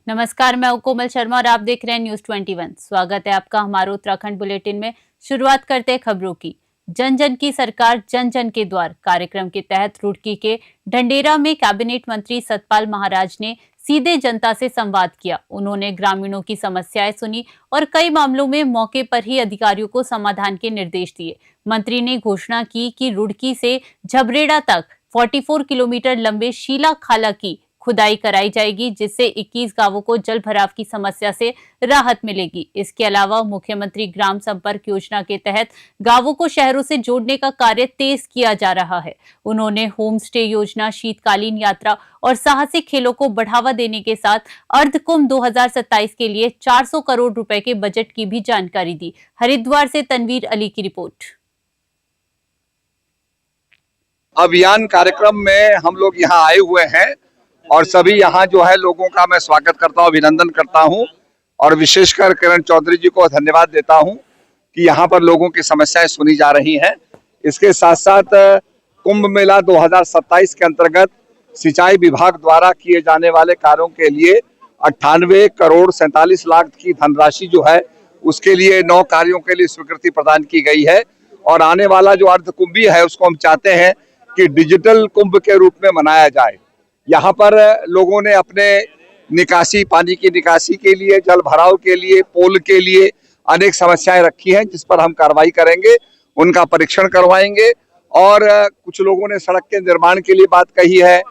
नमस्कार, मैं कोमल शर्मा और आप देख रहे हैं न्यूज 21। स्वागत है आपका हमारे उत्तराखंड बुलेटिन में। शुरुआत करते हैं खबरों की। जन जन की सरकार, जन जन के द्वार कार्यक्रम के तहत रुड़की के ढंडेरा में कैबिनेट मंत्री सतपाल महाराज ने सीधे जनता से संवाद किया। उन्होंने ग्रामीणों की समस्याएं सुनी और कई मामलों में मौके पर ही अधिकारियों को समाधान के निर्देश दिए। मंत्री ने घोषणा की कि रुड़की से झबरेड़ा तक 44 किलोमीटर लंबे शीला खाला की खुदाई कराई जाएगी, जिससे 21 गांवों को जल भराव की समस्या से राहत मिलेगी। इसके अलावा मुख्यमंत्री ग्राम संपर्क योजना के तहत गांवों को शहरों से जोड़ने का कार्य तेज किया जा रहा है। उन्होंने होम स्टे योजना, शीतकालीन यात्रा और साहसिक खेलों को बढ़ावा देने के साथ अर्ध कुंभ 2027 के लिए 400 करोड़ रुपए के बजट की भी जानकारी दी। हरिद्वार से तनवीर अली की रिपोर्ट। अभियान कार्यक्रम में हम लोग यहाँ आए हुए हैं और सभी यहाँ जो है लोगों का मैं स्वागत करता हूँ, अभिनंदन करता हूँ और विशेषकर किरण चौधरी जी को धन्यवाद देता हूँ कि यहाँ पर लोगों की समस्याएं सुनी जा रही हैं। इसके साथ साथ कुंभ मेला 2027 के अंतर्गत सिंचाई विभाग द्वारा किए जाने वाले कार्यों के लिए 98 करोड़ 47 लाख की धनराशि जो है उसके लिए 9 कार्यों के लिए स्वीकृति प्रदान की गई है। और आने वाला जो अर्ध कुंभी है उसको हम चाहते हैं कि डिजिटल कुंभ के रूप में मनाया जाए। यहाँ पर लोगों ने अपने निकासी, पानी की निकासी के लिए, जल भराव के लिए, पोल के लिए अनेक समस्याएं रखी हैं, जिस पर हम कार्रवाई करेंगे, उनका परीक्षण करवाएंगे। और कुछ लोगों ने सड़क के निर्माण के लिए बात कही है।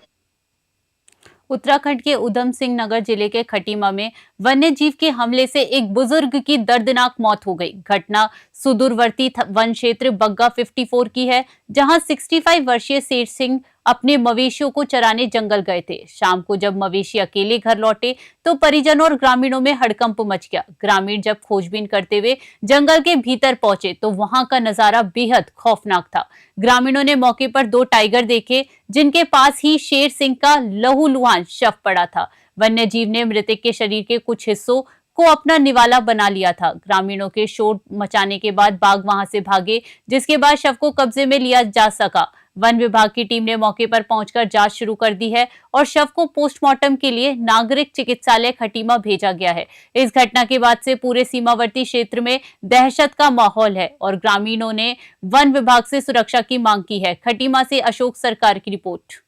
उत्तराखंड के उधम सिंह नगर जिले के खटीमा में वन्य जीव के हमले से एक बुजुर्ग की दर्दनाक मौत हो गई। घटना सुदूरवर्ती वन क्षेत्र बग्गा 54 की है, जहां 65 वर्षीय शेर सिंह अपने मवेशियों को चराने जंगल गए थे। शाम को जब मवेशी अकेले घर लौटे तो परिजनों और ग्रामीणों में हड़कंप मच गया। ग्रामीण जब खोजबीन करते हुए जंगल के भीतर पहुंचे तो वहां का नजारा बेहद खौफनाक था। ग्रामीणों ने मौके पर 2 टाइगर देखे, जिनके पास ही शेर सिंह का लहूलुहान शव पड़ा था। वन्य जीव ने मृतक के शरीर के कुछ हिस्सों को अपना निवाला बना लिया था। ग्रामीणों के शोर मचाने के बाद बाघ वहां से भागे, जिसके बाद शव को कब्जे में लिया जा सका। वन विभाग की टीम ने मौके पर पहुंचकर जांच शुरू कर दी है और शव को पोस्टमार्टम के लिए नागरिक चिकित्सालय खटीमा भेजा गया है। इस घटना के बाद से पूरे सीमावर्ती क्षेत्र में दहशत का माहौल है और ग्रामीणों ने वन विभाग से सुरक्षा की मांग की है। खटीमा से अशोक सरकार की रिपोर्ट।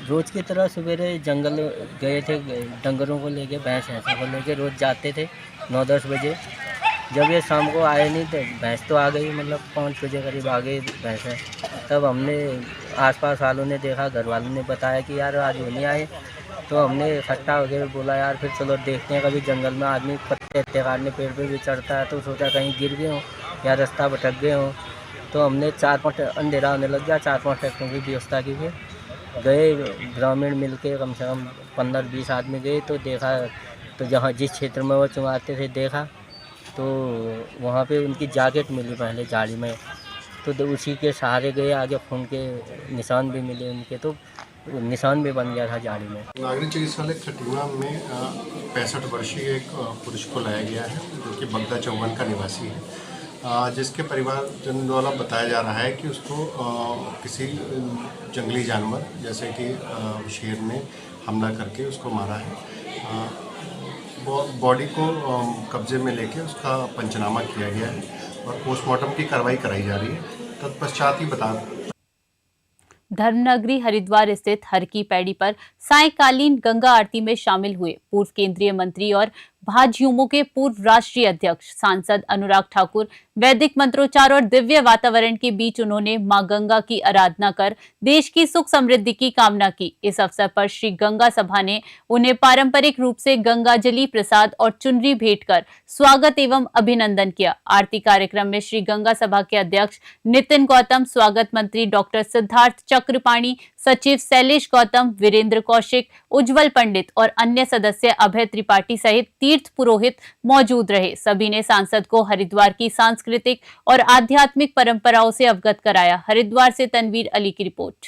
रोज की तरह सवेरे जंगल गए थे, डंगरों को लेके, भैंस भैंसों को लेके रोज जाते थे 9-10 बजे। जब ये शाम को आए नहीं तो भैंस तो आ गई, मतलब 5 बजे करीब आ गई भैंस। तब हमने आसपास वालों ने देखा, घर वालों ने बताया कि यार आज वो नहीं आए। तो हमने इकट्ठा हो गए, बोला यार फिर चलो देखते हैं, कभी जंगल में आदमी पत्ते काटने पेड़ पे भी चढ़ता है, तो सोचा कहीं गिर गए हों या रास्ता भटक गए हों। तो हमने 4-5 अंधेरा होने लग गया, 4-5 ट्रैक्टरों की व्यवस्था की। फिर गए ग्रामीण मिल के कम से कम 15-20 आदमी गए, तो देखा तो जहाँ जिस क्षेत्र में वो चुंगाते थे देखा तो वहाँ पे उनकी जैकेट मिली पहले झाड़ी में। तो उसी के सहारे गए, आगे खून के निशान भी मिले उनके, तो निशान भी बन गया था झाड़ी में। नागरिक चिकित्सालय खटीमा में 65 वर्षीय एक पुरुष को लाया गया है, जो कि बग्गा 54 का निवासी है, जिसके परिवारजन द्वारा बताया जा रहा है कि उसको किसी जंगली जानवर जैसे कि शेर ने हमला करके उसको मारा है। बॉडी को कब्जे में लेके उसका पंचनामा किया गया है और पोस्टमार्टम की कार्रवाई कराई जा रही है। तत्पश्चात ही बता धर्मनगरी हरिद्वार स्थित हर की पैड़ी पर सायंकालीन गंगा आरती में शामिल हुए पूर्व केंद्रीय मंत्री और भाजयुमो के पूर्व राष्ट्रीय अध्यक्ष सांसद अनुराग ठाकुर। वैदिक मंत्रोच्चार और दिव्य वातावरण के बीच उन्होंने मां गंगा की आराधना कर देश की सुख समृद्धि की कामना की। इस अवसर पर श्री गंगा सभा ने उन्हें पारंपरिक रूप से गंगाजलि प्रसाद और चुनरी भेंट कर स्वागत एवं अभिनंदन किया। आरती कार्यक्रम में श्री गंगा सभा के अध्यक्ष नितिन गौतम, स्वागत मंत्री डॉक्टर सिद्धार्थ चक्रपाणी, सचिव शैलेश गौतम, वीरेंद्र कौशिक, उज्जवल पंडित और अन्य सदस्य अभय त्रिपाठी सहित तीर्थ पुरोहित मौजूद रहे। सभी ने सांसद को हरिद्वार की सांस्कृतिक और आध्यात्मिक परंपराओं से अवगत कराया। हरिद्वार से तनवीर अली की रिपोर्ट।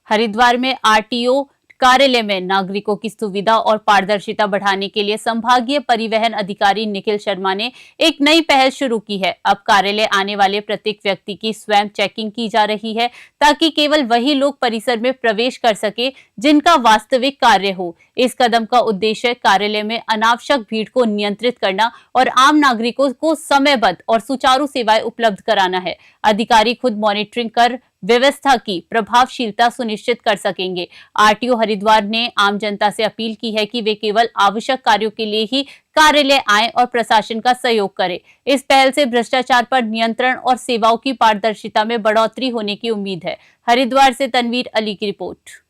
हरिद्वार में आरटीओ कार्यालय में नागरिकों की सुविधा और पारदर्शिता बढ़ाने के लिए संभागीय परिवहन अधिकारी निखिल शर्मा ने एक नई पहल शुरू की है। अब कार्यालय आने वाले प्रत्येक व्यक्ति की स्वयं चेकिंग की जा रही है ताकि केवल वही लोग परिसर में प्रवेश कर सके जिनका वास्तविक कार्य हो। इस कदम का उद्देश्य कार्यालय में अनावश्यक भीड़ को नियंत्रित करना और आम नागरिकों को समयबद्ध और सुचारू सेवाएं उपलब्ध कराना है। अधिकारी खुद मॉनिटरिंग कर व्यवस्था की प्रभावशीलता सुनिश्चित कर सकेंगे। आरटीओ हरिद्वार ने आम जनता से अपील की है कि वे केवल आवश्यक कार्यों के लिए ही कार्यालय आएं और प्रशासन का सहयोग करें। इस पहल से भ्रष्टाचार पर नियंत्रण और सेवाओं की पारदर्शिता में बढ़ोतरी होने की उम्मीद है। हरिद्वार से तनवीर अली की रिपोर्ट।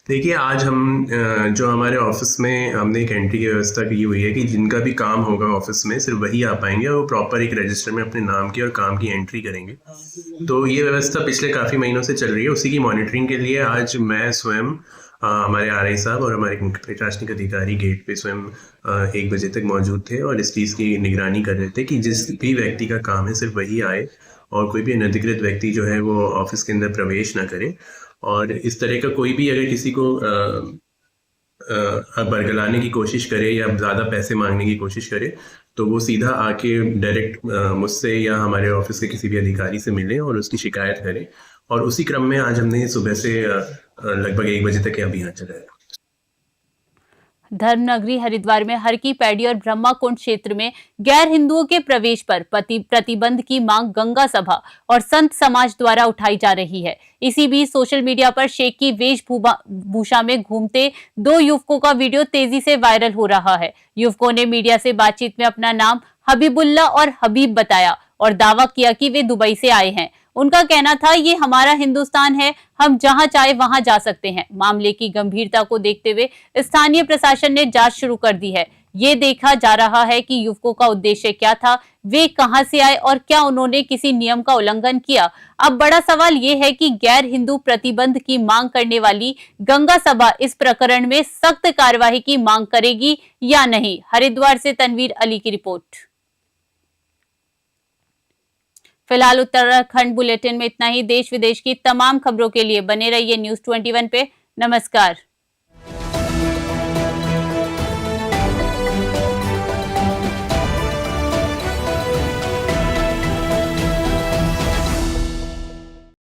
देखिए, आज हम जो हमारे ऑफिस में हमने एक एंट्री की व्यवस्था की हुई है कि जिनका भी काम होगा ऑफिस में सिर्फ वही आ पाएंगे और वो प्रॉपर एक रजिस्टर में अपने नाम की और काम की एंट्री करेंगे। तो ये व्यवस्था पिछले काफ़ी महीनों से चल रही है। उसी की मॉनिटरिंग के लिए आज मैं स्वयं हमारे आरआई साहब और हमारे मुख्य प्रशासनिक अधिकारी गेट पे स्वयं 1 बजे तक मौजूद थे और इस चीज़ की निगरानी कर रहे थे कि जिस भी व्यक्ति का काम है सिर्फ वही आए और कोई भी अनधिकृत व्यक्ति जो है वो ऑफिस के अंदर प्रवेश ना करे। और इस तरह का कोई भी अगर किसी को बरगलाने की कोशिश करे या ज़्यादा पैसे मांगने की कोशिश करे तो वो सीधा आके डायरेक्ट मुझसे या हमारे ऑफिस के किसी भी अधिकारी से मिले और उसकी शिकायत करे। और उसी क्रम में आज हमने सुबह से लगभग 1 बजे तक अभियान चलाया। धर्मनगरी हरिद्वार में हर की पैड़ी और ब्रह्मा कुंड क्षेत्र में गैर हिंदुओं के प्रवेश पर प्रतिबंध की मांग गंगा सभा और संत समाज द्वारा उठाई जा रही है। इसी बीच सोशल मीडिया पर शेख की वेशभूषा में घूमते 2 युवकों का वीडियो तेजी से वायरल हो रहा है। युवकों ने मीडिया से बातचीत में अपना नाम हबीबुल्ला और हबीब बताया और दावा किया कि वे दुबई से आए हैं। उनका कहना था, ये हमारा हिंदुस्तान है, हम जहां चाहे वहां जा सकते हैं। मामले की गंभीरता को देखते हुए स्थानीय प्रशासन ने जांच शुरू कर दी है। ये देखा जा रहा है कि युवकों का उद्देश्य क्या था, वे कहां से आए और क्या उन्होंने किसी नियम का उल्लंघन किया। अब बड़ा सवाल ये है कि गैर हिंदू प्रतिबंध की मांग करने वाली गंगा सभा इस प्रकरण में सख्त कार्यवाही की मांग करेगी या नहीं। हरिद्वार से तनवीर अली की रिपोर्ट। फिलहाल उत्तराखंड बुलेटिन में इतना ही। देश विदेश की तमाम खबरों के लिए बने रहिए News 21 पे। नमस्कार।